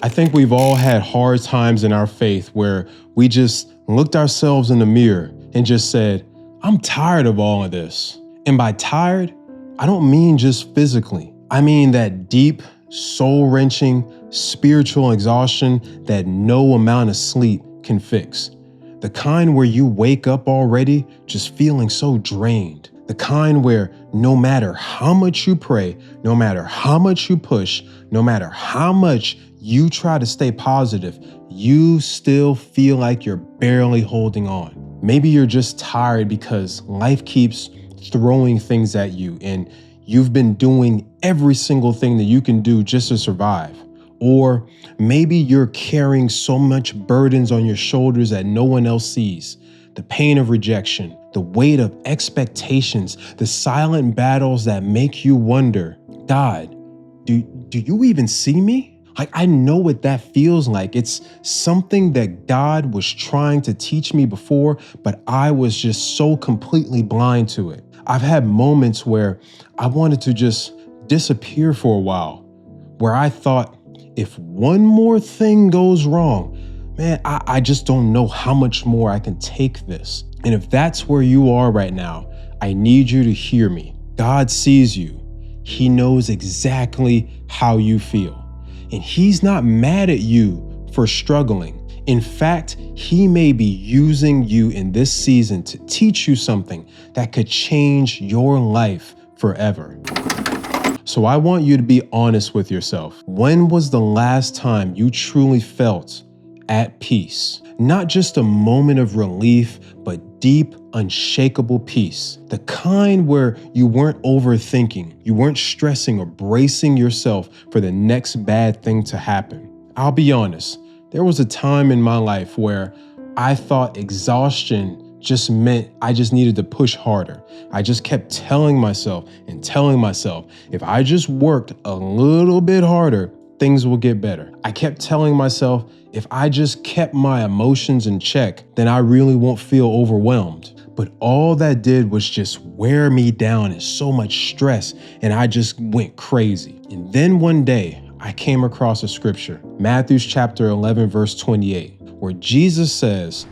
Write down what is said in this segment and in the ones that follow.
I think we've all had hard times in our faith where we just looked ourselves in the mirror and just said, I'm tired of all of this. And by tired, I don't mean just physically. I mean that deep, soul-wrenching, spiritual exhaustion that no amount of sleep can fix. The kind where you wake up already just feeling so drained. The kind where no matter how much you pray, no matter how much you push, no matter how much you try to stay positive, you still feel like you're barely holding on. Maybe you're just tired because life keeps throwing things at you and you've been doing every single thing that you can do just to survive. Or maybe you're carrying so much burdens on your shoulders that no one else sees. The pain of rejection, the weight of expectations, the silent battles that make you wonder, God, do you even see me? Like, I know what that feels like. It's something that God was trying to teach me before, but I was just so completely blind to it. I've had moments where I wanted to just disappear for a while, where I thought, if one more thing goes wrong, man, I just don't know how much more I can take this. And if that's where you are right now, I need you to hear me. God sees you. He knows exactly how you feel. And he's not mad at you for struggling. In fact, he may be using you in this season to teach you something that could change your life forever. So I want you to be honest with yourself. When was the last time you truly felt at peace? Not just a moment of relief, but deep, unshakable peace. The kind where you weren't overthinking, you weren't stressing or bracing yourself for the next bad thing to happen. I'll be honest, there was a time in my life where I thought exhaustion just meant I just needed to push harder. I just kept telling myself, if I just worked a little bit harder, things will get better. I kept telling myself, if I just kept my emotions in check, then I really won't feel overwhelmed. But all that did was just wear me down in so much stress, and I just went crazy. And then one day, I came across a scripture, Matthew chapter 11, verse 28, where Jesus says,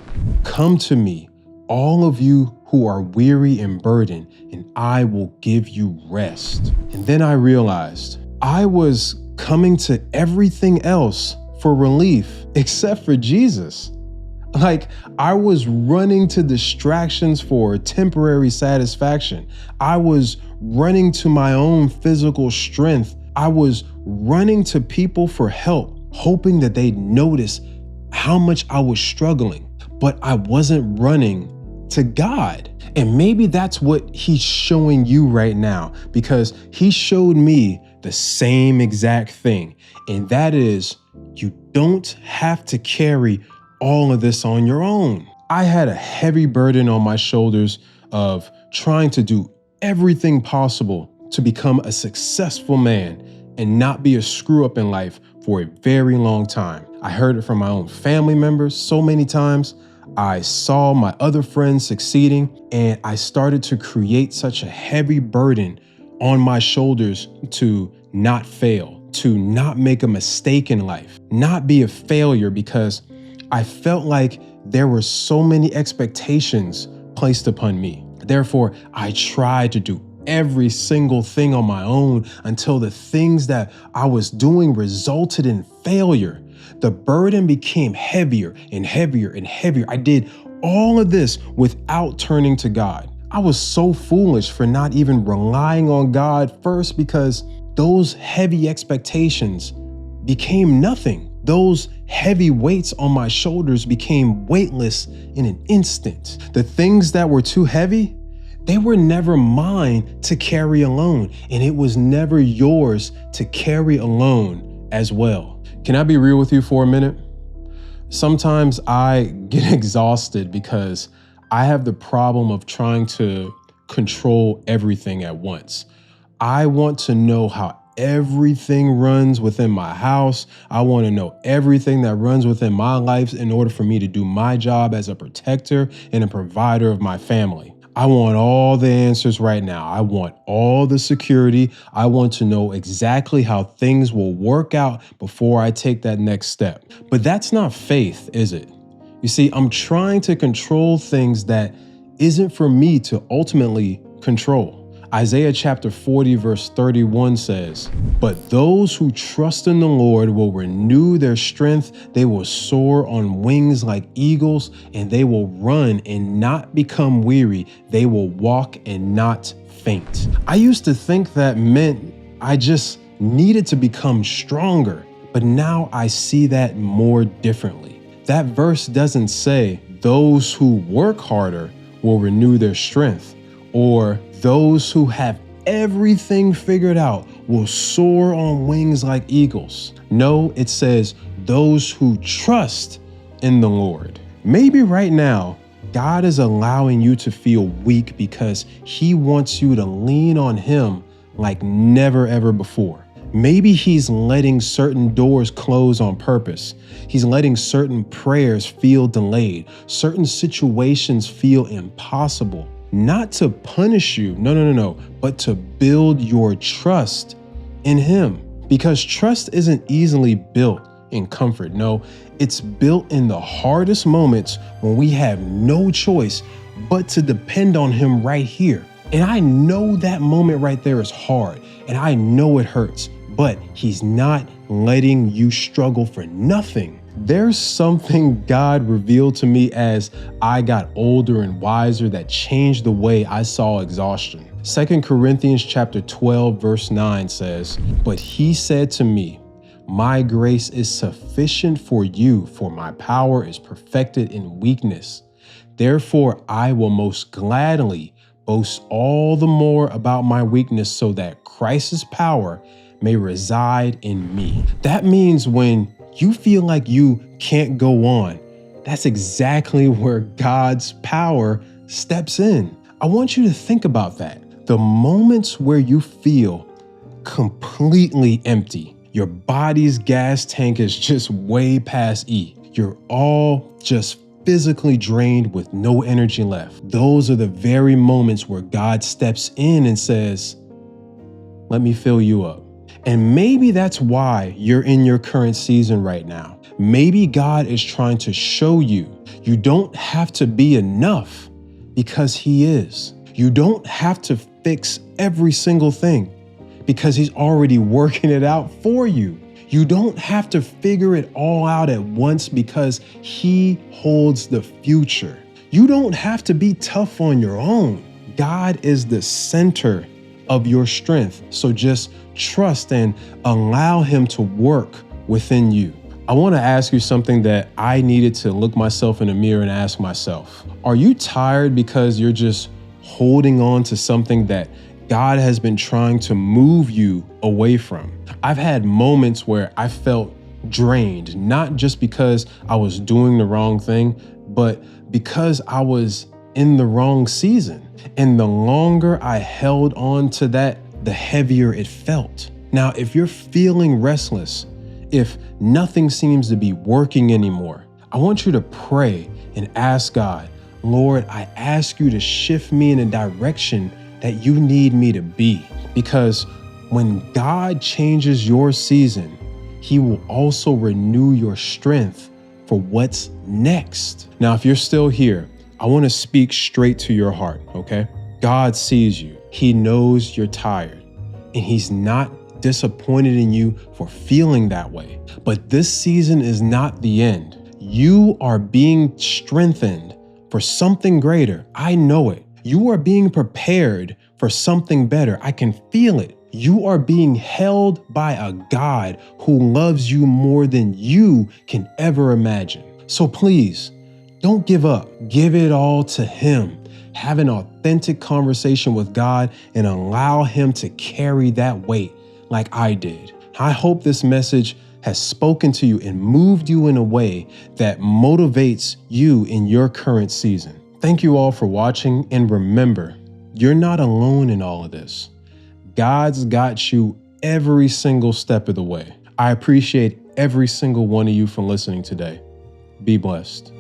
"Come to me, all of you who are weary and burdened, and I will give you rest." And then I realized I was coming to everything else for relief except for Jesus. Like, I was running to distractions for temporary satisfaction. I was running to my own physical strength. I was running to people for help, hoping that they'd notice how much I was struggling. But I wasn't running to God. And maybe that's what he's showing you right now, because he showed me the same exact thing. And that is, you don't have to carry all of this on your own. I had a heavy burden on my shoulders of trying to do everything possible to become a successful man and not be a screw up in life for a very long time. I heard it from my own family members so many times. I saw my other friends succeeding, and I started to create such a heavy burden on my shoulders to not fail, to not make a mistake in life, not be a failure, because I felt like there were so many expectations placed upon me. Therefore, I tried to do every single thing on my own until the things that I was doing resulted in failure. The burden became heavier and heavier and heavier. I did all of this without turning to God. I was so foolish for not even relying on God first, because those heavy expectations became nothing. Those heavy weights on my shoulders became weightless in an instant. The things that were too heavy, they were never mine to carry alone, and it was never yours to carry alone as well. Can I be real with you for a minute? Sometimes I get exhausted because I have the problem of trying to control everything at once. I want to know how everything runs within my house. I want to know everything that runs within my life in order for me to do my job as a protector and a provider of my family. I want all the answers right now. I want all the security. I want to know exactly how things will work out before I take that next step. But that's not faith, is it? You see, I'm trying to control things that isn't for me to ultimately control. Isaiah chapter 40 verse 31 says, "But those who trust in the Lord will renew their strength. They will soar on wings like eagles, and they will run and not become weary. They will walk and not faint." I used to think that meant I just needed to become stronger, but now I see that more differently. That verse doesn't say those who work harder will renew their strength, or those who have everything figured out will soar on wings like eagles. No, it says those who trust in the Lord. Maybe right now, God is allowing you to feel weak because He wants you to lean on Him like never ever before. Maybe He's letting certain doors close on purpose. He's letting certain prayers feel delayed, certain situations feel impossible. Not to punish you, no, but to build your trust in Him. Because trust isn't easily built in comfort. No, it's built in the hardest moments when we have no choice but to depend on Him right here. And I know that moment right there is hard, and I know it hurts, but He's not letting you struggle for nothing. There's something God revealed to me as I got older and wiser that changed the way I saw exhaustion. 2 Corinthians chapter 12 verse 9 says, "But He said to me, my grace is sufficient for you, for my power is perfected in weakness. Therefore I will most gladly boast all the more about my weakness, so that Christ's power may reside in me." That means when you feel like you can't go on, that's exactly where God's power steps in. I want you to think about that. The moments where you feel completely empty, your body's gas tank is just way past E. You're all just physically drained with no energy left. Those are the very moments where God steps in and says, "Let me fill you up." And maybe that's why you're in your current season right now. Maybe God is trying to show you you don't have to be enough, because He is. You don't have to fix every single thing, because He's already working it out for you. You don't have to figure it all out at once, because He holds the future. You don't have to be tough on your own. God is the center of your strength. So just trust and allow Him to work within you. I want to ask you something that I needed to look myself in the mirror and ask myself. Are you tired because you're just holding on to something that God has been trying to move you away from? I've had moments where I felt drained, not just because I was doing the wrong thing, but because I was in the wrong season. And the longer I held on to that, the heavier it felt. Now, if you're feeling restless, if nothing seems to be working anymore, I want you to pray and ask God, "Lord, I ask you to shift me in a direction that you need me to be." Because when God changes your season, He will also renew your strength for what's next. Now, if you're still here, I want to speak straight to your heart, okay? God sees you. He knows you're tired, and He's not disappointed in you for feeling that way. But this season is not the end. You are being strengthened for something greater. I know it. You are being prepared for something better. I can feel it. You are being held by a God who loves you more than you can ever imagine. So please, don't give up. Give it all to Him. Have an authentic conversation with God and allow Him to carry that weight like I did. I hope this message has spoken to you and moved you in a way that motivates you in your current season. Thank you all for watching, and remember, you're not alone in all of this. God's got you every single step of the way. I appreciate every single one of you for listening today. Be blessed.